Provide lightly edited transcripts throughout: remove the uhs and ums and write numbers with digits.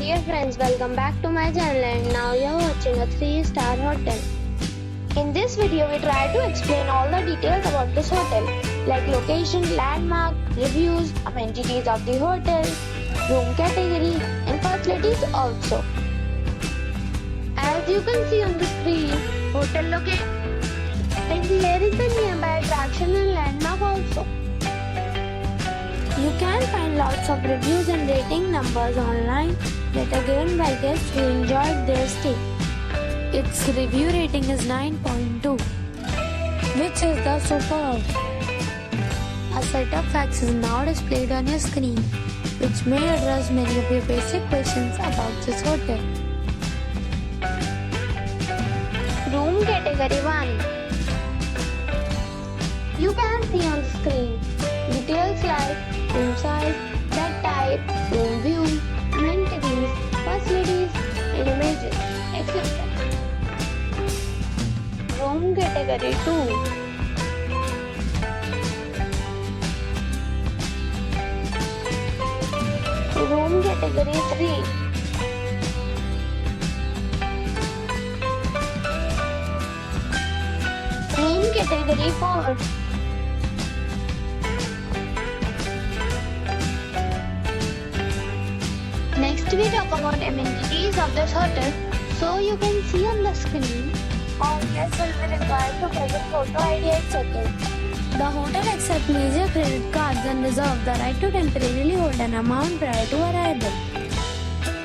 Dear friends, welcome back to my channel and now you are watching a 3-star hotel. In this video, we try to explain all the details about this hotel, like location, landmark, reviews, amenities of the hotel, room category and facilities also. As you can see on the screen, hotel location, and here is the nearby attraction and landmark also. You can find lots of reviews and rating numbers online that are given by guests who enjoyed their stay. Its review rating is 9.2, which is the superb. A set of facts is now displayed on your screen, which may address many of your basic questions about this hotel. Room category 1. You can see on the screen details like room size, bed type, room view, amenities, facilities, and images, etc. Room category 2. Room category 3. Room category 4. Next we talk about amenities of this hotel. So you can see on the screen, all guests will be required to present photo ID at check-in. The hotel accepts major credit cards and reserves the right to temporarily hold an amount prior to arrival.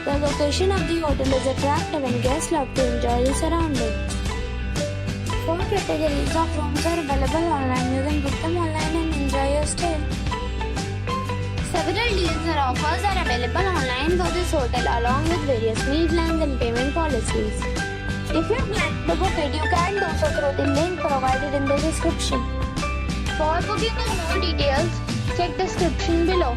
The location of the hotel is attractive and guests love to enjoy the surroundings. 4 categories of rooms are available online. You can book them online and enjoy your stay. Several deals or offers are available online for this hotel along with various meal plans and payment policies. If you plan to book it, you can do so through the link provided in the description. For booking or more details, check description below.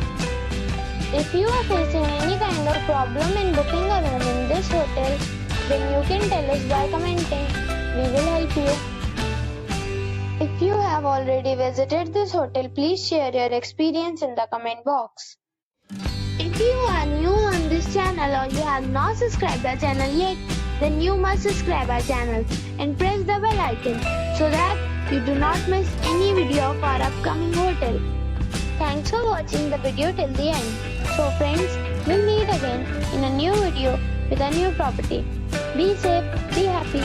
If you are facing any kind of problem in booking a room in this hotel, then you can tell us by commenting. We will help you. If you have already visited this hotel, please share your experience in the comment box. If you are new on this channel or you have not subscribed our channel yet, then you must subscribe our channel and press the bell icon so that you do not miss any video of our upcoming hotel. Thanks for watching the video till the end. So friends, we'll meet again in a new video with a new property. Be safe, be happy.